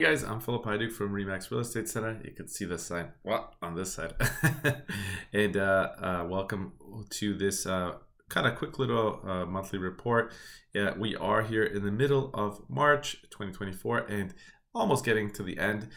Hey guys, I'm Filip Hajduk from Remax Real Estate Center. You can see the sign on this side. And welcome to this kind of quick little monthly report. Yeah, we are here in the middle of March 2024 and almost getting to the end.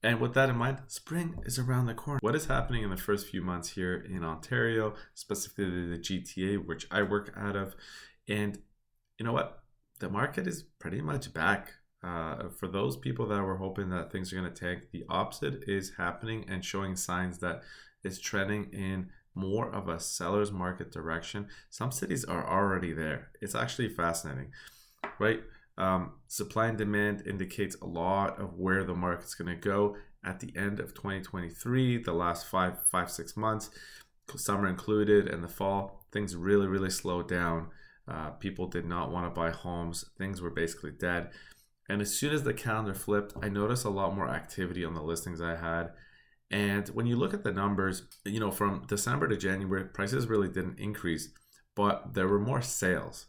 And with that in mind, spring is around the corner. What is happening in the first few months here in Ontario, specifically the GTA, which I work out of? And you know what? The market is pretty much back. For those people that were hoping that things are going to tank, the opposite is happening and showing signs that it's trending in more of a seller's market direction. Some cities are already there. It's actually fascinating, right? Supply and demand indicates a lot of where the market's going to go at the end of 2023, the last 6 months, summer included, and the fall. Things really slowed down. People did not want to buy homes. Things were basically dead. And as soon as the calendar flipped, I noticed a lot more activity on the listings I had. And when you look at the numbers, from December to January, prices really didn't increase, but there were more sales.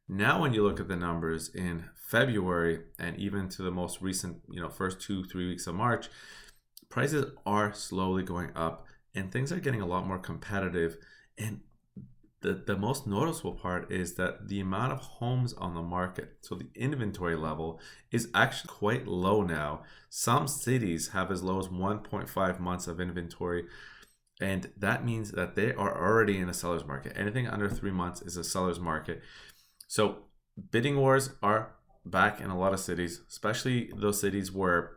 Now, when you look at the numbers in February and even to the most recent, first 2-3 weeks of March, prices are slowly going up and things are getting a lot more competitive. And the most noticeable part is that the amount of homes on the market, so the inventory level, is actually quite low now. Some cities have as low as 1.5 months of inventory, and that means that they are already in a seller's market. Anything under 3 months is a seller's market. So bidding wars are back in a lot of cities, especially those cities where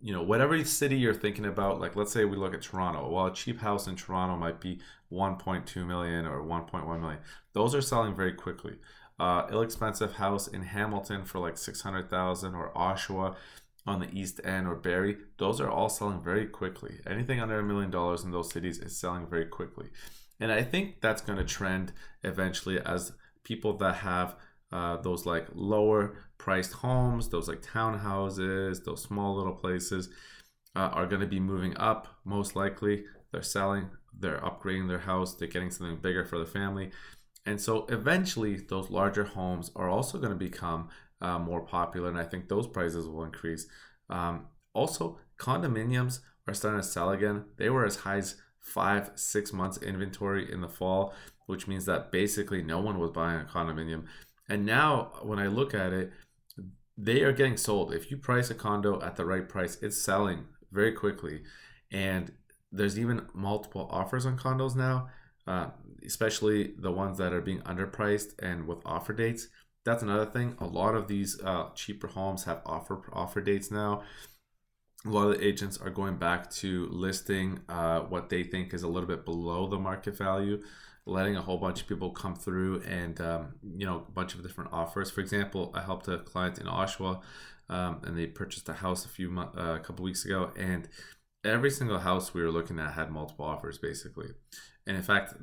whatever city you're thinking about, like let's say we look at Toronto. Well, a cheap house in Toronto might be 1.2 million or 1.1 million. Those are selling very quickly. Inexpensive house in Hamilton for like 600,000, or Oshawa on the East End, or Barrie. Those are all selling very quickly. Anything under $1 million in those cities is selling very quickly. And I think that's going to trend eventually as people that have those like lower priced homes, those like townhouses, those small little places are going to be moving up. Most likely they're selling, they're upgrading their house, they're getting something bigger for the family. And so eventually those larger homes are also going to become more popular, and I think those prices will increase. Also, condominiums are starting to sell again. They were as high as 5-6 months inventory in the fall, which means that basically no one was buying a condominium. And now when I look at it, they are getting sold. If you price a condo at the right price, it's selling very quickly. And there's even multiple offers on condos now, especially the ones that are being underpriced and with offer dates. That's another thing. A lot of these cheaper homes have offer dates now. A lot of the agents are going back to listing what they think is a little bit below the market value, letting a whole bunch of people come through and a bunch of different offers. For example, I helped a client in Oshawa, and they purchased a house a couple weeks ago, and every single house we were looking at had multiple offers basically. And in fact,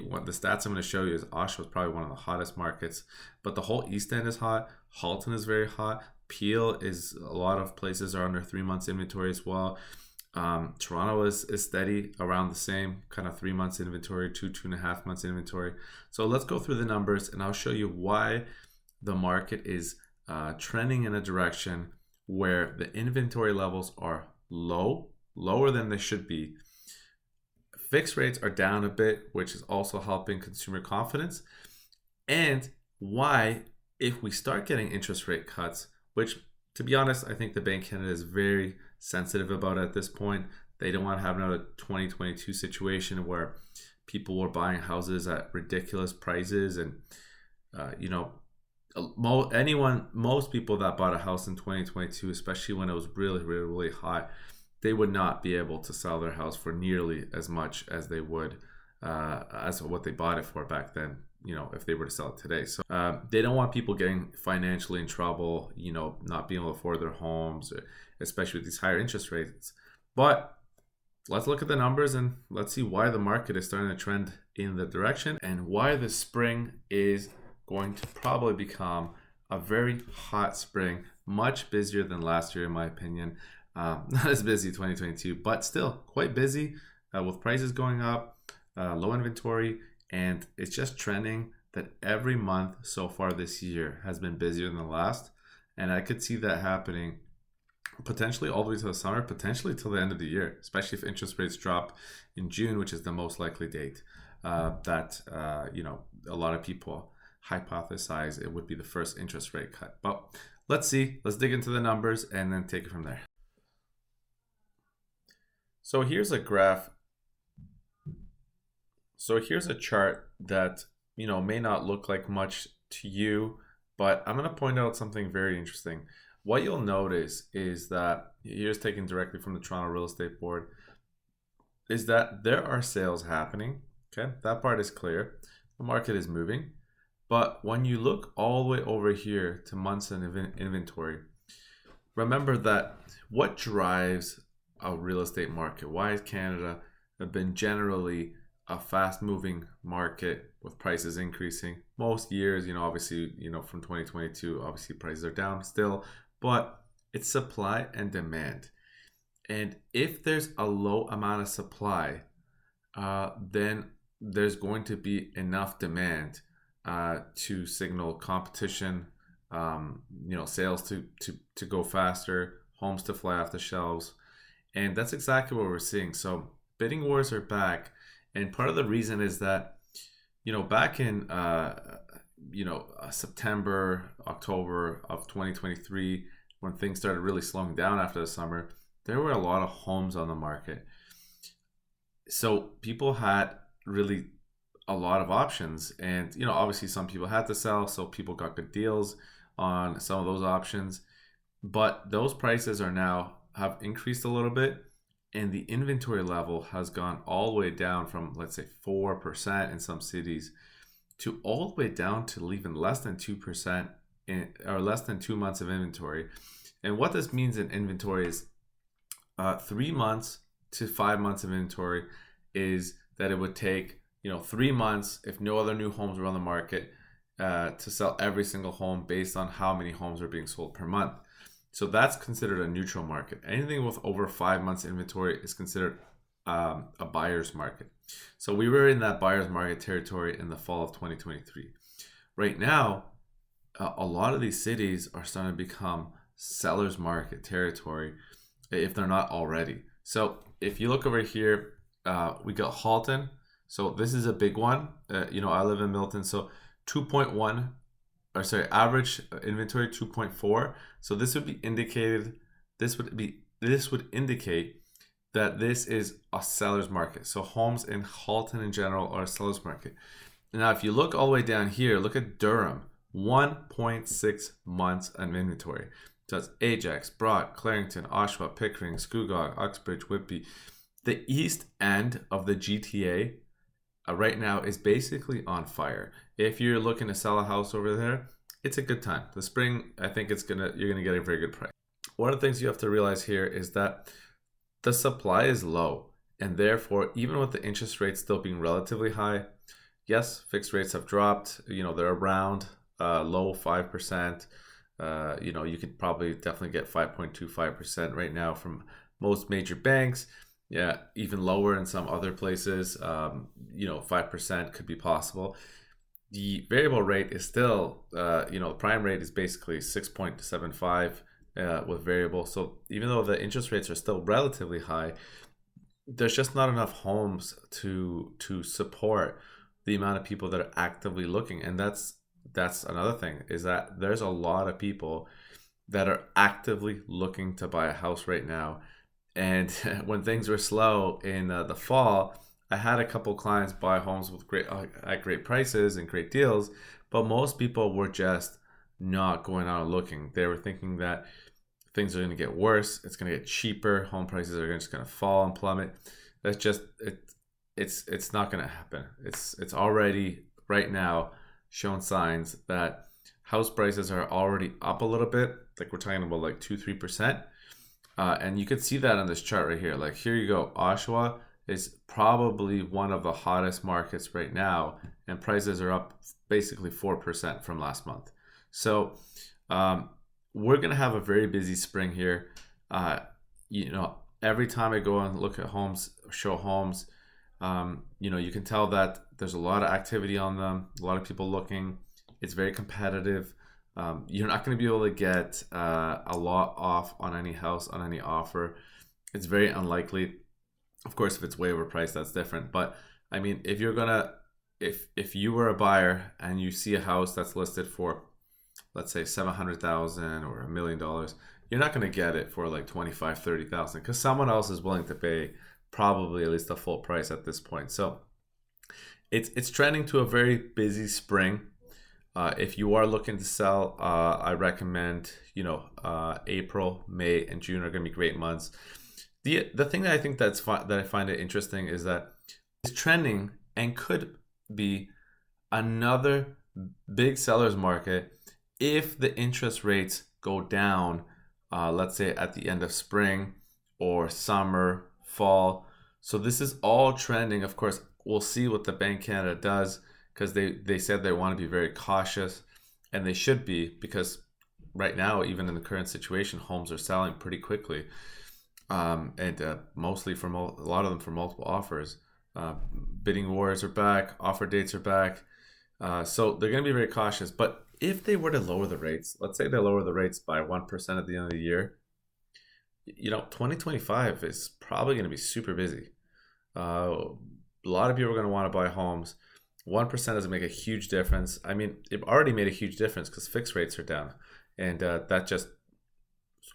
what the stats I'm going to show you is Oshawa is probably one of the hottest markets, but the whole East End is hot. Halton is very hot. Peel is, a lot of places are under 3 months inventory as well. Toronto is steady around the same kind of 3 months inventory, 2.5 months inventory. So let's go through the numbers and I'll show you why the market is trending in a direction where the inventory levels are lower than they should be. Fixed rates are down a bit, which is also helping consumer confidence. And why, if we start getting interest rate cuts, which to be honest, I think the Bank of Canada is very sensitive about at this point. They don't want to have another 2022 situation where people were buying houses at ridiculous prices, and most people that bought a house in 2022, especially when it was really hot, they would not be able to sell their house for nearly as much as they would as what they bought it for back then, if they were to sell it today. So they don't want people getting financially in trouble, not being able to afford their homes, especially with these higher interest rates. But let's look at the numbers and let's see why the market is starting to trend in the direction, and why the spring is going to probably become a very hot spring, much busier than last year in my opinion. Not as busy 2022, but still quite busy with prices going up, low inventory, and it's just trending that every month so far this year has been busier than the last. And I could see that happening potentially all the way to the summer, potentially till the end of the year, especially if interest rates drop in June, which is the most likely date. A lot of people hypothesize it would be the first interest rate cut. But let's see. Let's dig into the numbers and then take it from there. So here's a graph. So here's a chart that, may not look like much to you, but I'm going to point out something very interesting. What you'll notice is that, here's taken directly from the Toronto Real Estate Board, is that there are sales happening. Okay, that part is clear. The market is moving. But when you look all the way over here to months in inventory, remember that what drives a real estate market? Why has Canada been generally a fast-moving market with prices increasing? Most years, obviously, from 2022, obviously prices are down still, but it's supply and demand. And if there's a low amount of supply, then there's going to be enough demand to signal competition, sales to go faster, homes to fly off the shelves. And that's exactly what we're seeing. So bidding wars are back. And part of the reason is that, back in, September, October of 2023, when things started really slowing down after the summer, there were a lot of homes on the market. So people had really a lot of options. And, obviously some people had to sell, so people got good deals on some of those options. But those prices have increased a little bit. And the inventory level has gone all the way down from, let's say, 4% in some cities to all the way down to even less than 2% or less than 2 months of inventory. And what this means in inventory is 3 months to 5 months of inventory is that it would take 3 months, if no other new homes were on the market, to sell every single home based on how many homes are being sold per month. So that's considered a neutral market. Anything with over 5 months inventory is considered a buyer's market. So we were in that buyer's market territory in the fall of 2023. Right now, a lot of these cities are starting to become seller's market territory, if they're not already. So if you look over here, we got Halton. So this is a big one. I live in Milton, so 2.1. Average inventory 2.4. So this would indicate that this is a seller's market. So homes in Halton in general are a seller's market. Now, if you look all the way down here, look at Durham, 1.6 months of inventory. So that's Ajax, Brock, Clarington, Oshawa, Pickering, Scugog, Uxbridge, Whitby. The east end of the GTA right now is basically on fire. If you're looking to sell a house over there, it's a good time. The spring, I think you're gonna get a very good price. One of the things you have to realize here is that the supply is low, and therefore, even with the interest rates still being relatively high, yes, fixed rates have dropped. They're around low 5%. You could probably definitely get 5.25% right now from most major banks. Yeah, even lower in some other places. 5% could be possible. The variable rate is still, the prime rate is basically 6.75 with variable. So even though the interest rates are still relatively high, there's just not enough homes to support the amount of people that are actively looking. And that's another thing, is that there's a lot of people that are actively looking to buy a house right now. And when things were slow in the fall, I had a couple clients buy homes with at great prices and great deals, but most people were just not going out and looking. They were thinking that things are going to get worse. It's going to get cheaper. Home prices are just going to fall and plummet. That's just it. It's not going to happen. It's already right now showing signs that house prices are already up a little bit. Like we're talking about like 2-3%. And you could see that on this chart right here. Like here you go. Oshawa is probably one of the hottest markets right now, and prices are up basically 4% from last month. So we're gonna have a very busy spring here. Every time I go and look at homes, show homes, you can tell that there's a lot of activity on them, a lot of people looking. It's very competitive. You're not going to be able to get a lot off on any house, on any offer. It's very unlikely. Of course, if it's way overpriced, that's different. But I mean, if you're gonna, if you were a buyer and you see a house that's listed for, let's say, 700,000 or $1 million, you're not gonna get it for like 25, 30,000 because someone else is willing to pay probably at least the full price at this point. So it's trending to a very busy spring. If you are looking to sell, I recommend, April, May, and June are going to be great months. The thing that I think that I find it interesting is that it's trending and could be another big seller's market if the interest rates go down, let's say at the end of spring or summer, fall. So this is all trending. Of course, we'll see what the Bank of Canada does, because they said they want to be very cautious, and they should be, because right now, even in the current situation, homes are selling pretty quickly, and mostly a lot of them for multiple offers. Bidding wars are back, offer dates are back, so they're going to be very cautious. But if they were to lower the rates, let's say they lower the rates by 1% at the end of the year, 2025 is probably going to be super busy. A lot of people are going to want to buy homes. 1% doesn't make a huge difference. I mean, it already made a huge difference because fixed rates are down. And that just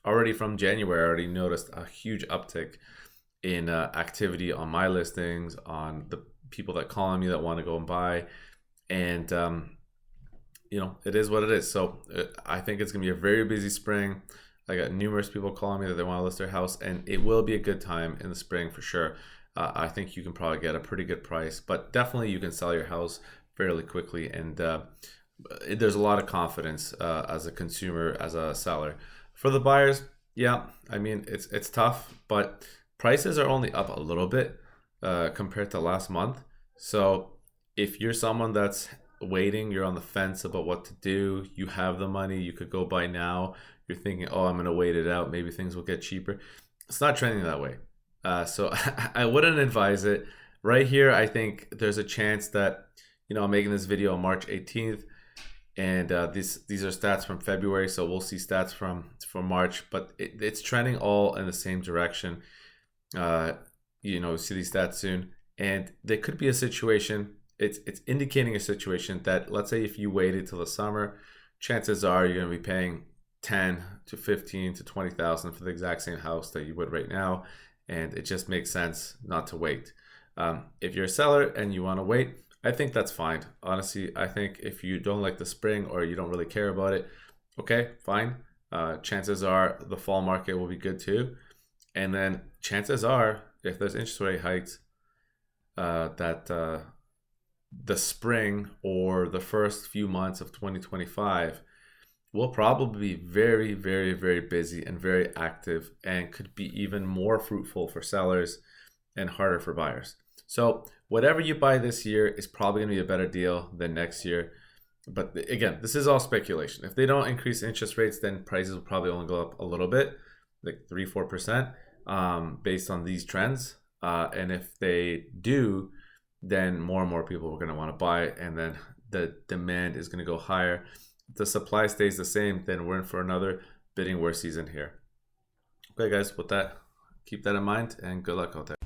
already from January, I already noticed a huge uptick in activity on my listings, on the people that call on me that want to go and buy. And, it is what it is. So I think it's going to be a very busy spring. I got numerous people calling me that they want to list their house, and it will be a good time in the spring for sure. I think you can probably get a pretty good price, but definitely you can sell your house fairly quickly. And there's a lot of confidence as a consumer, as a seller. For the buyers, yeah, I mean, it's tough, but prices are only up a little bit compared to last month. So if you're someone that's waiting, you're on the fence about what to do, you have the money, you could go buy now, you're thinking, oh, I'm going to wait it out, maybe things will get cheaper. It's not trending that way. So I wouldn't advise it. Right here, I think there's a chance that, I'm making this video on March 18th, and these are stats from February, so we'll see stats from March, but it's trending all in the same direction. See these stats soon, and there could be a situation. It's indicating a situation that, let's say, if you waited till the summer, chances are you're going to be paying 10 to 15 to 20,000 for the exact same house that you would right now. And it just makes sense not to wait. If you're a seller and you want to wait, I think that's fine. Honestly, I think if you don't like the spring or you don't really care about it, okay, fine. Chances are the fall market will be good too. And then chances are, if there's interest rate hikes, that the spring or the first few months of 2025 will probably be very, very, very busy and very active, and could be even more fruitful for sellers and harder for buyers. So whatever you buy this year is probably going to be a better deal than next year. But again, this is all speculation. If they don't increase interest rates, then prices will probably only go up a little bit, like 3-4%, based on these trends. And if they do, then more and more people are going to want to buy, and then the demand is going to go higher. If the supply stays the same, then we're in for another bidding war season here. Okay, guys, with that, keep that in mind, and good luck out there.